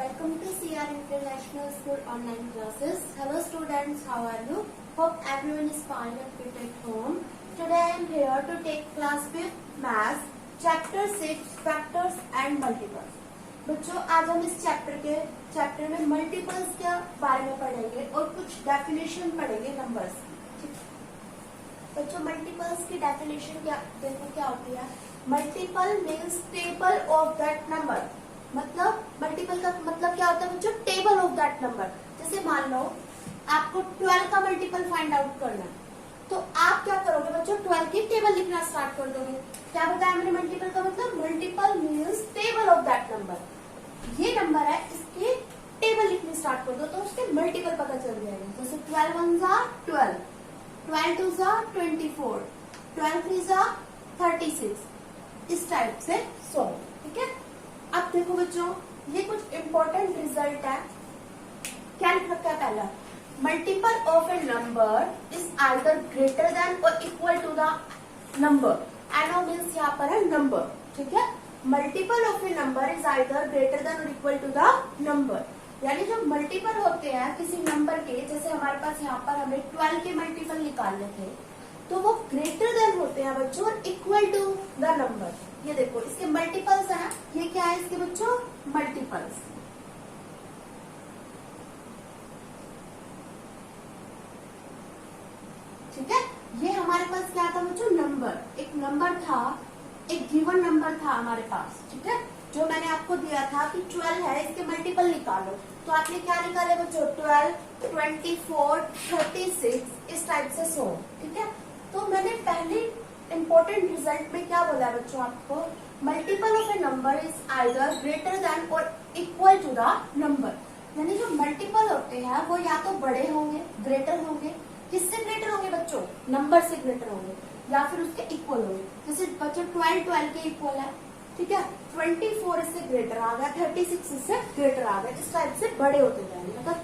Welcome to CR International School online classes. Hello students, how are you? Hope everyone is fine and fit at home. Today I am here to take class 5th Maths, Chapter 6, Factors and Multiples. बच्चों आज हम इस chapter में multiples के बारे में पढ़ेंगे और कुछ डेफिनेशन पढ़ेंगे नंबर्स की। बच्चों मल्टीपल्स की डेफिनेशन क्या होती है? Multiple means table of that number. मतलब मल्टीपल का मतलब क्या होता है बच्चों? Table of that number. जैसे मान लो आपको 12 का मल्टीपल फाइंड आउट करना है, तो आप क्या करोगे बच्चों? 12 की टेबल लिखना स्टार्ट कर दोगे। क्या बताया मैंने मल्टीपल का मतलब? Multiple means table of that number. ये नंबर है, इसकी टेबल लिखनी स्टार्ट कर दो तो उसके मल्टीपल पता चल जाएगा। जैसे 12 1 जा 12, 12 2 जा 24, 12 3 जा 36, इस टाइप से 100। ठीक है, अब देखो बच्चों ये कुछ इंपॉर्टेंट रिजल्ट है। क्या लिख रखा है? पहला, multiple of a number is either greater than और इक्वल टू द नंबर। एनो मीन्स यहाँ पर है नंबर। ठीक है, multiple of a number is either greater than और इक्वल टू द नंबर। यानी जो मल्टीपल होते हैं किसी नंबर के, जैसे हमारे पास यहाँ पर हमें 12 के मल्टीपल निकालने थे, तो वो ग्रेटर देन होते हैं बच्चों और इक्वल टू द नंबर। ये देखो इसके मल्टीपल्स है। ये क्या है इसके बच्चों? मल्टीपल्स। ठीक है, ये हमारे पास क्या था बच्चों? नंबर। एक नंबर था, एक गिवन नंबर था हमारे पास। ठीक है, जो मैंने आपको दिया था कि 12 है, इसके मल्टीपल निकालो। तो आपने क्या निकाले बच्चों? 12, 24, 36, इस टाइप से 100। ठीक है, तो मैंने पहले इंपॉर्टेंट रिजल्ट में क्या बोला बच्चों आपको? Multiple of a number is either greater than और इक्वल टू द नंबर। यानी जो मल्टीपल होते हैं वो या तो बड़े होंगे, ग्रेटर होंगे। किससे ग्रेटर होंगे बच्चों? नंबर से ग्रेटर होंगे, या फिर उसके इक्वल होंगे। जैसे बच्चों 12 के इक्वल है। ठीक है, 24 इससे ग्रेटर आ गया, 36 इससे ग्रेटर आ गया। इस टाइप से बड़े होते जाएंगे, मतलब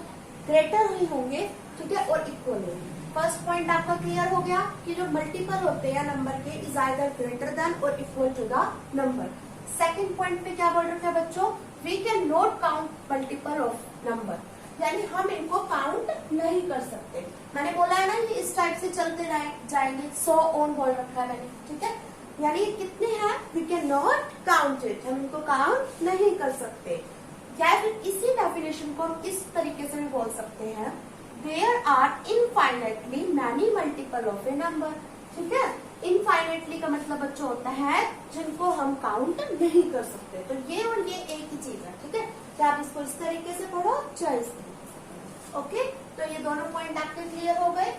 ग्रेटर ही होंगे। ठीक है, और इक्वल होंगे। फर्स्ट पॉइंट आपका क्लियर हो गया कि जो मल्टीपल होते हैं नंबर के इज आइदर ग्रेटर देन और equal to the number. Second point पे क्या बोल रखा है बच्चों? We can not count multiple of number. यानी हम इनको काउंट नहीं कर सकते। मैंने बोला है ना ये इस टाइप से चलते जाएंगे। 100 ऑन बोल रखा है मैंने। ठीक है, यानी कितने हैं? We can not count it. हम इनको काउंट नहीं कर सकते। या फिर इसी डेफिनेशन को हम इस तरीके से भी बोल सकते हैं, There are infinitely many multiple of a number। ठीक है, infinitely का मतलब बच्चों होता है जिनको हम काउंट नहीं कर सकते। तो ये और ये एक ही चीज है। ठीक है, क्या आप इसको इस तरीके से पढ़ो, चाहे इस तरीके से। ओके, तो ये दोनों पॉइंट आपके क्लियर हो गए।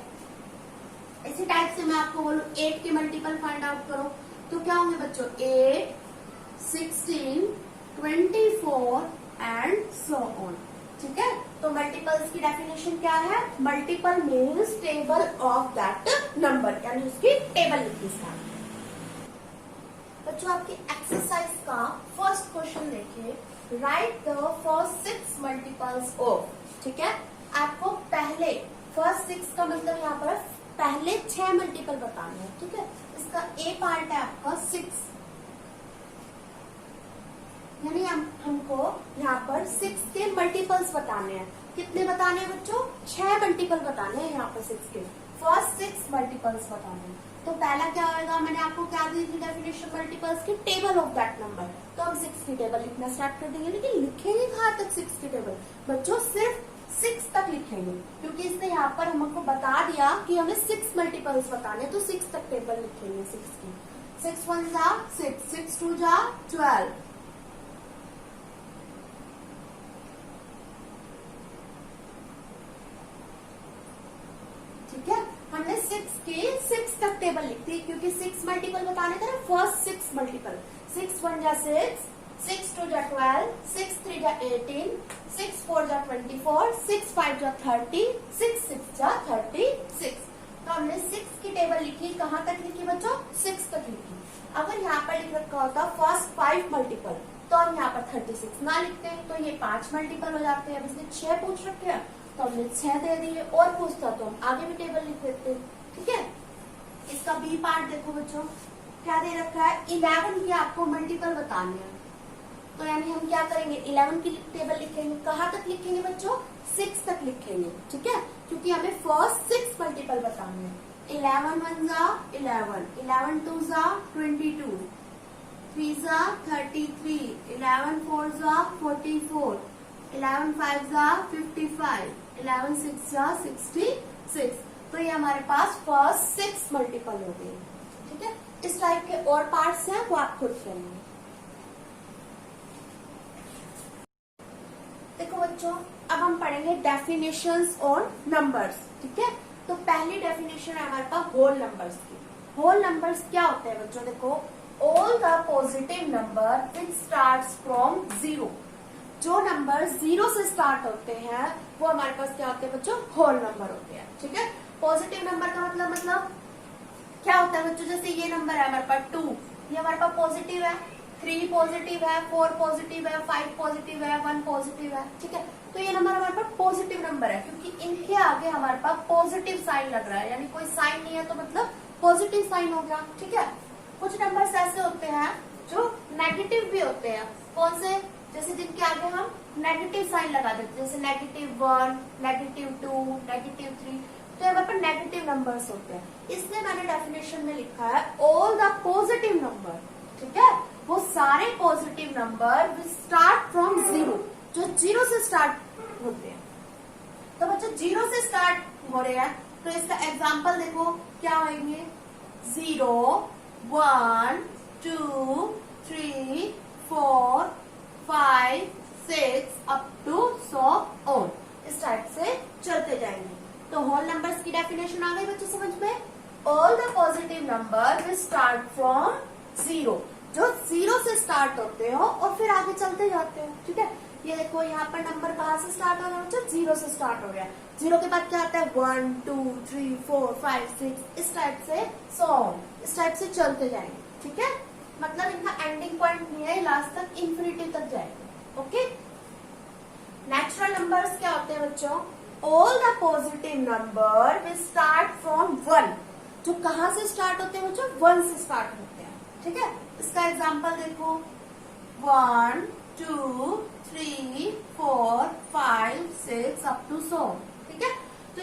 इसी टाइप से मैं आपको बोलूं 8 के मल्टीपल फाइंड आउट करो, तो क्या होंगे बच्चों? 8, 16, 24 एंड सो ऑन। ठीक है, तो मल्टीपल्स की डेफिनेशन क्या है? Multiple means table of that number, यानी उसकी टेबल लिखी स्टार्ट। बच्चों आपकी एक्सरसाइज का फर्स्ट क्वेश्चन देखिए, right the first 6 multiples of. ठीक है, आपको पहले फर्स्ट 6 का मतलब यहाँ पर पहले 6 मल्टीपल बताने हैं। ठीक है, इसका ए पार्ट है आपका 6, यानी हमको यहाँ पर 6 के मल्टीपल्स बताने हैं। कितने बताने हैं बच्चों? 6 मल्टीपल बताने हैं यहाँ पर 6 के। फर्स्ट 6 मल्टीपल्स बताने हैं। तो पहला क्या होगा? मैंने आपको क्या दी थी डेफिनेशन मल्टीपल्स की? Table of that number. तो हम 6 की टेबल लिखना स्टार्ट कर देंगे। लेकिन लिखेंगे कहाँ तक 6 की टेबल? बच्चों सिर्फ 6 तक लिखेंगे, क्योंकि इसने यहाँ पर हमको बता दिया कि हमें 6 मल्टीपल्स बताने, तो 6 तक टेबल लिखेंगे 6 की। 6 1 जा 6, 6 2 जा 12, ठीक है, हमने 6 के 6 तक टेबल लिख दी, क्योंकि 6 मल्टीपल बताने थे ना। फर्स्ट 6 मल्टीपल, 6 1 जा 6, 6 2 जा 12, 6 3 जा 18, 6 4 जा 24, 6 5 जा 30, 6 6 जा 36। तो हमने 6 की टेबल लिखी। कहाँ तक लिखी बच्चों? 6 तक लिखी। अगर यहाँ पर लिख रखा होता फर्स्ट 5 मल्टीपल, तो हम यहाँ पर 36 ना लिखते हैं, तो ये 5 मल्टीपल हो जाते हैं। अब इसने 6 पूछ रखे हैं तो हमने 6 दे दिए, और पूछता तो हम आगे भी टेबल लिख देते। ठीक है, इसका बी पार्ट देखो बच्चों, क्या दे रखा है? 11 की आपको मल्टीपल बताने हैं। तो यानी हम क्या करेंगे, 11 की टेबल लिखेंगे। कहाँ तक लिखेंगे बच्चों, 6 तक लिखेंगे, ठीक है, क्योंकि हमें फर्स्ट 6 मल्टीपल बताने हैं। 11 1 जा 11, 11 2 जा 22, 3 जा 33, 11 4 जा 44, 11 5 जा 55, 11 6 जा 66। तो ये हमारे पास फर्स्ट 6 मल्टीपल हो गए, ठीक है। इस टाइप के और पार्ट्स हैं वो आप खुद करेंगे। देखो बच्चों, अब हम पढ़ेंगे डेफिनेशंस और नंबर्स, ठीक है। तो पहली डेफिनेशन है हमारे पास होल नंबर्स की। होल नंबर्स क्या होते हैं बच्चों, देखो, all the positive number which starts from 0। जो नंबर 0 से स्टार्ट होते हैं वो हमारे पास क्या होते हैं बच्चों, होल नंबर होते हैं, ठीक है। पॉजिटिव नंबर का मतलब क्या होता है बच्चों, जैसे ये नंबर है हमारे पास 2, ये हमारे पास पॉजिटिव है, 3 पॉजिटिव है, 4 पॉजिटिव है, 5 पॉजिटिव है, 1 पॉजिटिव है, ठीक है। तो ये नंबर हमारे पास पॉजिटिव नंबर है, क्योंकि इनके आगे हमारे पास पॉजिटिव साइन लग रहा है, यानी कोई साइन नहीं है तो मतलब पॉजिटिव साइन हो गया, ठीक है। कुछ नंबर्स ऐसे होते हैं जो नेगेटिव भी होते हैं। कौन से, जैसे जिनके आगे हम नेगेटिव साइन लगा देते हैं, जैसे -1, -2, -3, तो हमारे पास नेगेटिव नंबर्स होते हैं। इसलिए मैंने डेफिनेशन में लिखा है ऑल द पॉजिटिव नंबर, ठीक है, वो सारे positive number will start from 0, जो 0 से स्टार्ट होते हैं। तो बच्चों 0 से स्टार्ट हो रहे हैं, तो इसका एग्जांपल देखो क्या होंगे, 0 1 2 3 4 5 6 अप टू 100 ऑन, इस टाइप से चलते जाएंगे। तो होल नंबर्स की डेफिनेशन आ गई बच्चों समझ में। All the positive number will start from 0, जो 0 से स्टार्ट होते हो और फिर आगे चलते जाते हो, ठीक है। ये देखो यहाँ पर नंबर कहाँ से स्टार्ट हो रहा है बच्चों, 0 से स्टार्ट हो गया। 0 के बाद क्या आता है, 1 2 3 4 5 6, इस टाइप से 100, इस टाइप से चलते जाएंगे, ठीक है। मतलब इनका एंडिंग पॉइंट नहीं है, लास्ट तक इंफिनिटी तक जाएंगे, ओके। नेचुरल नंबर्स क्या होते हैं बच्चों, all the positive number will start from 1, जो कहाँ से स्टार्ट होते हैं बच्चों, 1 से स्टार्ट होते हैं, ठीक है। इसका एग्जांपल देखो, 1 2 3 4 5 6 अप टू 100, ठीक है। तो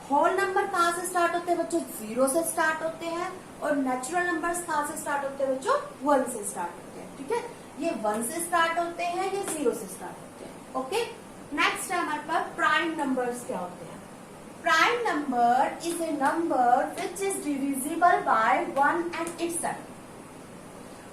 होल नंबर कहाँ से स्टार्ट होते हैं बच्चों, 0 से स्टार्ट होते हैं, और नेचुरल नंबर्स कहाँ से स्टार्ट होते हैं बच्चों, 1 से स्टार्ट होते हैं, ठीक है। ये 1 से स्टार्ट होते हैं, ये 0 से स्टार्ट होते हैं, ओके। नेक्स्ट है हमारे पास प्राइम नंबर्स क्या होते हैं। Prime number is a number which is divisible by 1 and itself.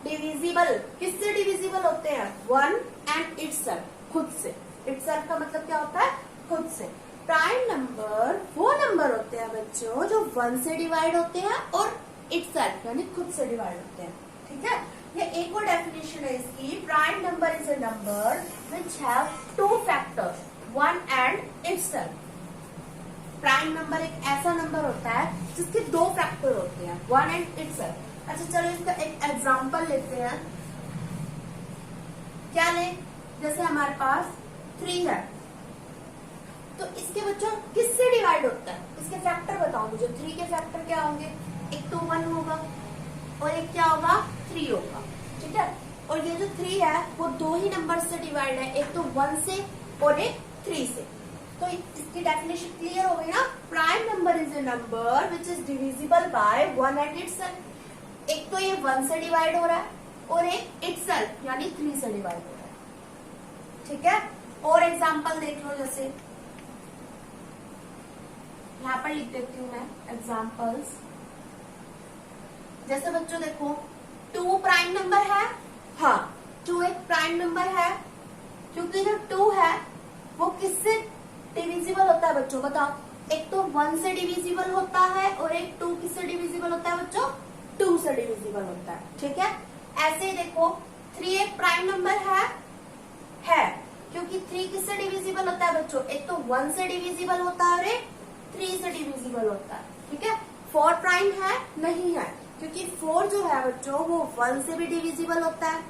Divisible किससे डिविजिबल होते हैं, 1 एंड इटसेल्फ, खुद से। इटसेल्फ का मतलब क्या होता है, खुद से। प्राइम नंबर वो नंबर होते हैं बच्चों जो 1 से डिवाइड होते हैं और इटसेल्फ यानी खुद से डिवाइड होते हैं, ठीक है। ये एक और डेफिनेशन है इसकी, prime number is a number which have 2 factors, 1 and itself. Prime number एक ऐसा नंबर होता है जिसके 2 फैक्टर होते हैं, 1 एंड इटसेल्फ। अच्छा चलो इसका एक एग्जांपल लेते हैं। क्या ले, जैसे हमारे पास 3 है, तो इसके बच्चों किससे डिवाइड होता है, इसके फैक्टर बताओ मुझे। 3 के फैक्टर क्या होंगे, एक तो 1 होगा और एक क्या होगा, 3 होगा, ठीक है। और ये जो 3 है वो 2 ही नंबर से डिवाइड है, एक तो 1 से और एक 3 से। तो इसकी डेफिनेशन क्लियर हो गई ना। Prime number is a number which is divisible by 1 and itself. एक तो ये 1 से डिवाइड हो रहा है और एक इटसेल्फ यानी 3 से डिवाइड हो रहा है, ठीक है। और एग्जाम्पल देख लो, जैसे यहाँ पर लिख देती हूँ मैं एग्जाम्पल्स। जैसे बच्चों देखो 2 प्राइम नंबर है, हाँ 2 एक प्राइम नंबर है, क्योंकि जो 2 है वो किससे डिविजिबल होता है बच्चों, बताओ। एक तो 1 से डिविजिबल होता है और एक 2 किससे डिविजिबल होता है बच्चों, 2 से डिविजिबल होता है, ठीक है। ऐसे ही देखो 3 एक प्राइम नंबर है, क्योंकि 3 किससे डिविजिबल होता है बच्चों, एक तो 1 से डिविजिबल होता है और एक 3 से डिविजिबल होता है, ठीक है। 4 प्राइम है, नहीं है, क्योंकि 4 जो है बच्चों वो 1 से भी डिविजिबल होता है,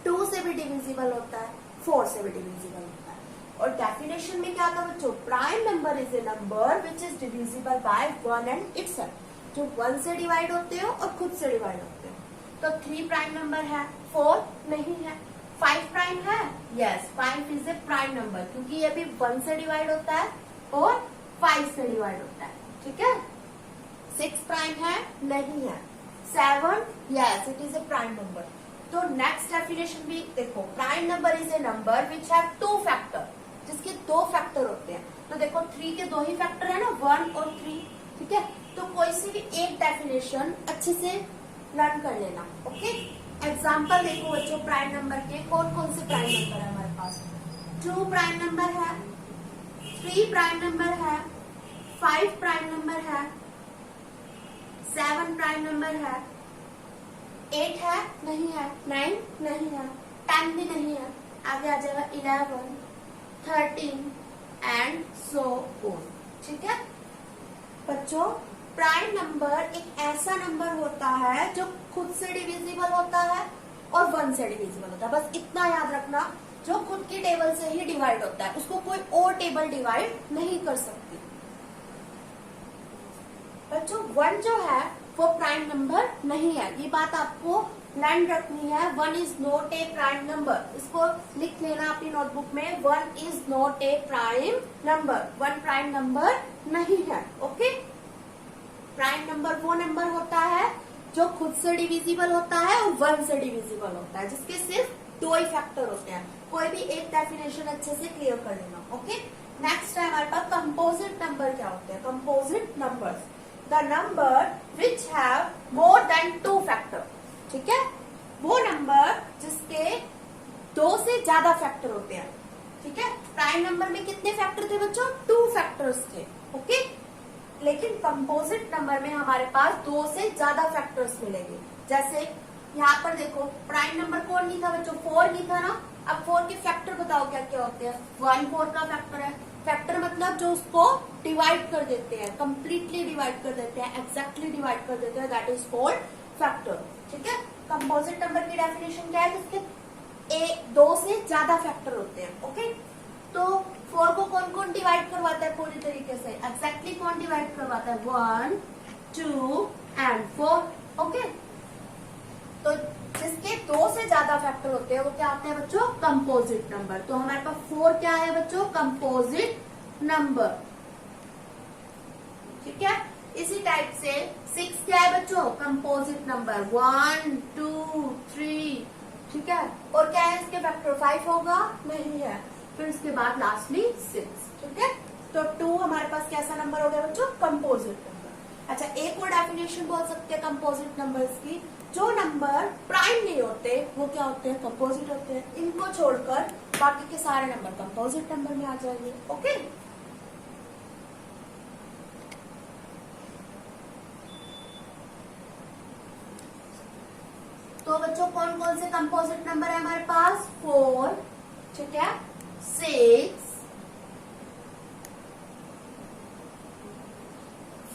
2 से भी डिविजिबल होता है, 4 से भी डिविजिबल होता है। और डेफिनेशन में क्या था बच्चों, prime number is a number which is divisible by 1 and itself, जो 1 से डिवाइड होते हो और खुद से डिवाइड होते हो। तो 3 प्राइम नंबर है, 4 नहीं है, 5 प्राइम है? Yes, 5 is a prime number, क्योंकि ये भी 1 से डिवाइड होता है और 5 से डिवाइड होता है, ठीक है। 6 प्राइम है? नहीं है। 7, yes, it is a prime number. तो नेक्स्ट डेफिनेशन भी देखो, prime number is a number which have 2 factor, जिसके 2 फैक्टर होते हैं। तो देखो 3 के 2 ही फैक्टर है ना, 1 और 3, ठीक है। तो कोई सी भी एक डेफिनेशन अच्छे से लर्न कर लेना, ओके। एग्जाम्पल देखो बच्चों, प्राइम नंबर के कौन कौन से प्राइम नंबर है हमारे पास। 2 प्राइम नंबर है, 3 प्राइम नंबर है, 5 प्राइम नंबर है, 7 प्राइम नंबर है, 8 है? नहीं है। 9 नहीं है, 10 भी नहीं है। आगे आ जाएगा 11, 13 एंड सो ऑन, ठीक है। बच्चों प्राइम नंबर एक ऐसा नंबर होता है जो खुद से डिविजिबल होता है और 1 से डिविजिबल होता है। बस इतना याद रखना, जो खुद की टेबल से ही डिवाइड होता है उसको कोई और टेबल डिवाइड नहीं कर सकती। बच्चों 1 जो है वो प्राइम नंबर नहीं है, ये बात आपको लर्न रखनी है। 1 is not a prime number, इसको लिख लेना अपनी नोटबुक में। 1 is not a prime number, 1 prime number नहीं है, ओके। प्राइम नंबर वो नंबर होता है जो खुद से डिविजिबल होता है और 1 से डिविजिबल होता है, जिसके सिर्फ 2 ही फैक्टर होते हैं। कोई भी एक डेफिनेशन अच्छे से क्लियर कर लेना, ओके। नेक्स्ट है हमारे पास कंपोजिट नंबर क्या होते हैं। Composite numbers, the number which have more than 2 factor, ठीक है। वो नंबर जिसके 2 से ज्यादा फैक्टर होते हैं, ठीक है। प्राइम नंबर में कितने फैक्टर थे बच्चों? 2 फैक्टर्स थे, ओके। लेकिन कंपोजिट नंबर में हमारे पास 2 से ज्यादा फैक्टर्स मिलेंगे। जैसे यहाँ पर देखो, प्राइम नंबर कौन नहीं था बच्चों? 4 नहीं था ना। अब 4 के फैक्टर बताओ क्या क्या होते हैं। 1 4 का फैक्टर है। फैक्टर मतलब जो उसको डिवाइड कर देते हैं, कंप्लीटली डिवाइड कर देते हैं, एग्जैक्टली डिवाइड कर देते हैं, दैट इज कॉल्ड फैक्टर, ठीक है। कंपोजिट नंबर की डेफिनेशन क्या है? जिसके 2 से ज्यादा फैक्टर होते हैं, ओके। तो 4 को कौन कौन डिवाइड करवाता है पूरी तरीके से? एग्जैक्टली कौन डिवाइड करवाता है? 1 2 एंड 4, ओके। तो जिसके 2 से ज्यादा फैक्टर होते हैं वो क्या होते हैं बच्चों? Composite number. तो हमारे पास 4 क्या है बच्चों? कंपोजिट नंबर, ठीक है। इसी टाइप से 6 क्या है बच्चों? कंपोजिट नंबर, 1 2 3, ठीक है। और क्या है इसके फैक्टर? 5 होगा? नहीं है। फिर इसके बाद लास्टली 6, ठीक है। तो 2 हमारे पास कैसा नंबर हो गया बच्चों? Composite number. अच्छा, एक और डेफिनेशन बोल सकते हैं कंपोजिट नंबर्स की। जो नंबर प्राइम नहीं होते वो क्या होते हैं? कंपोजिट होते हैं। इनको छोड़कर बाकी के सारे नंबर कंपोजिट नंबर में आ जाएंगे, ओके। तो बच्चों कौन कौन से कंपोजिट नंबर है हमारे पास? 4, ठीक है, 6,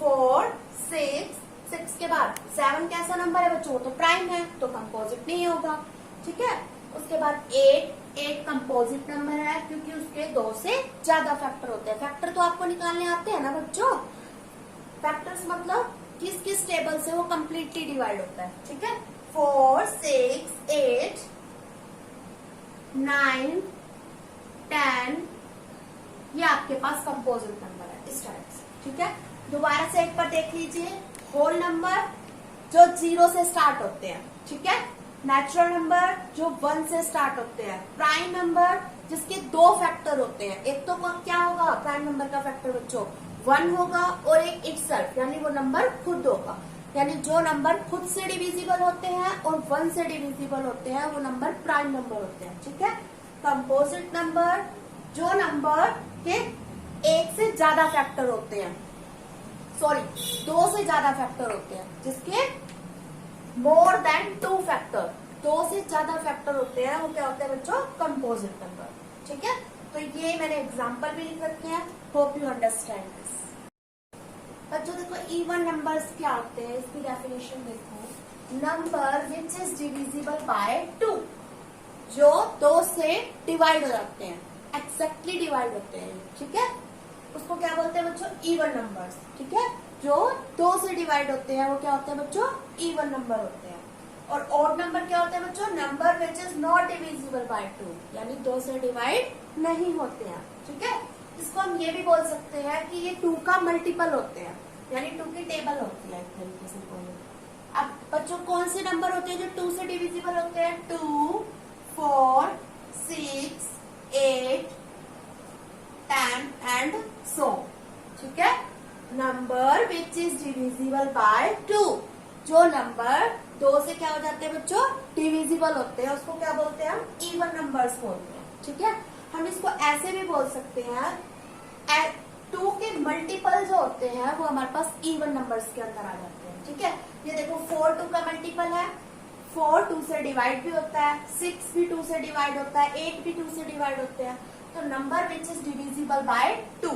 4 6 के बाद 7 कैसा नंबर है बच्चों? तो प्राइम है, तो कंपोजिट नहीं होगा, ठीक है। उसके बाद 8 कंपोजिट नंबर है क्योंकि उसके 2 से ज्यादा फैक्टर होते हैं। फैक्टर तो आपको निकालने आते हैं ना बच्चों। फैक्टर्स मतलब किस किस टेबल से वो कंप्लीटली डिवाइड होता है, ठीक है। 4 6 8 9 10, ये आपके पास कंपोजिट नंबर है इस टाइप से, ठीक है। दोबारा से एक बार देख लीजिए। होल नंबर जो 0 से स्टार्ट होते हैं, ठीक है। नेचुरल नंबर जो 1 से स्टार्ट होते हैं। प्राइम नंबर जिसके 2 फैक्टर होते हैं। एक तो क्या होगा प्राइम नंबर का फैक्टर बच्चों? 1 होगा, और एक इटसेल्फ यानी वो नंबर खुद होगा। यानी जो नंबर खुद से डिविजिबल होते हैं और 1 से डिविजिबल होते हैं वो नंबर प्राइम नंबर होते हैं, ठीक है। कंपोजिट नंबर जो नंबर के 1 से ज्यादा फैक्टर होते हैं, सॉरी 2 से ज्यादा फैक्टर होते हैं, जिसके मोर देन 2 फैक्टर, 2 से ज्यादा फैक्टर होते हैं, वो क्या होते हैं बच्चों? कंपोजिट नंबर, ठीक है। तो ये मैंने एग्जांपल भी लिख रखे हैं, होप यू अंडरस्टैंड दिस। बच्चों देखो इवन नंबर्स क्या होते हैं, इसकी डेफिनेशन देखो। Number which is divisible by 2, जो 2 से डिवाइड हो जाते हैं, एक्जैक्टली डिवाइड होते हैं, ठीक है। उसको क्या बोलते हैं बच्चों? इवन नंबर्स, ठीक है। जो 2 से डिवाइड होते हैं वो क्या होते हैं बच्चों? इवन नंबर होते हैं। और ऑड नंबर क्या होते हैं बच्चों? Number which is not divisible by 2, यानी 2 से डिवाइड नहीं होते हैं, ठीक है। इसको हम ये भी बोल सकते हैं कि ये 2 का मल्टीपल होते हैं, यानी 2 की टेबल होती है एक तरीके से बोलो। अब बच्चों कौन से नंबर होते हैं जो 2 से डिविजिबल होते हैं? 2, 4, 6, 8, 10 एंड सो, ठीक है। Number which is divisible by 2, जो नंबर 2 से क्या हो जाते हैं बच्चों? डिविजिबल होते हैं, उसको क्या बोलते हैं? हम इवन नंबर्स बोलते हैं, ठीक है। हम इसको ऐसे भी बोल सकते हैं 2 के मल्टीपल जो होते हैं वो हमारे पास इवन नंबर्स के अंदर आ जाते हैं, ठीक है। ये देखो 4 2 का मल्टीपल है, 4 2 से डिवाइड भी होता है, 6 भी 2 से डिवाइड होता है, 8 भी 2 से डिवाइड होते हैं। तो number which is divisible by 2,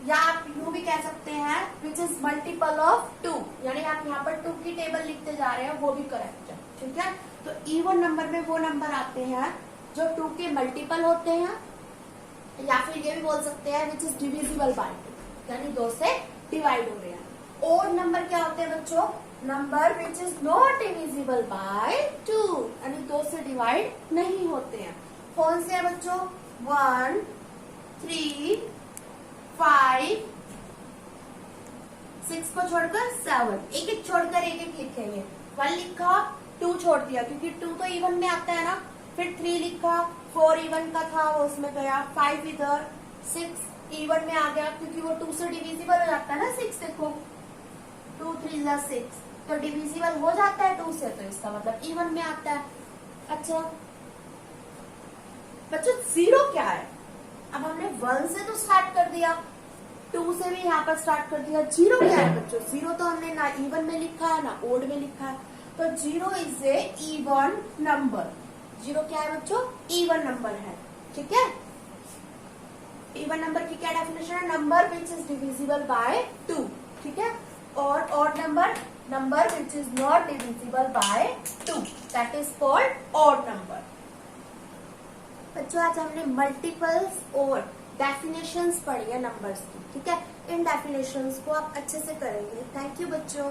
या आप यूं भी कह सकते हैं विच इज मल्टीपल ऑफ 2, यानी आप यहाँ पर 2 की टेबल लिखते जा रहे हैं, वो भी करेक्ट है, ठीक है। तो इवन नंबर में वो नंबर आते हैं जो 2 के मल्टीपल होते हैं, या फिर ये भी बोल सकते हैं विच इज डिविजिबल बाय 2, यानी 2 से डिवाइड हो रहे हैं। और नंबर क्या होते हैं बच्चों? Number which is not divisible by 2, यानी 2 से डिवाइड नहीं होते हैं। कौन से हैं बच्चों? 1, 3, 5, 6 को छोड़कर 7, एक एक छोड़कर एक एक लिखेंगे। 1 लिखा, 2 छोड़ दिया क्योंकि 2 तो इवन में आता है ना, फिर 3 लिखा, 4 इवन का था वो उसमें गया, 5 इधर, 6 इवन में आ गया क्योंकि वो 2 से डिविजिबल हो जाता है ना 6, देखो 2 3 6, तो डिविजिबल हो जाता है 2 से, तो इसका मतलब इवन में आता है। अच्छा बच्चों 0 क्या है? अब हमने 1 से तो स्टार्ट कर दिया, 2 से भी यहाँ पर स्टार्ट कर दिया, 0 क्या है बच्चों? 0 तो हमने ना इवन में लिखा है ना ओड में लिखा है, तो 0 इज ए इवन नंबर। 0 क्या है बच्चों? इवन नंबर है, ठीक है। इवन नंबर की क्या डेफिनेशन है? Number which is divisible by 2, ठीक है। और odd number which is not divisible by 2, that is called odd number. बच्चों आज हमने मल्टीपल्स और डेफिनेशंस पढ़ी है नंबर्स की, ठीक है। इन डेफिनेशंस को आप अच्छे से करेंगे। थैंक यू बच्चों।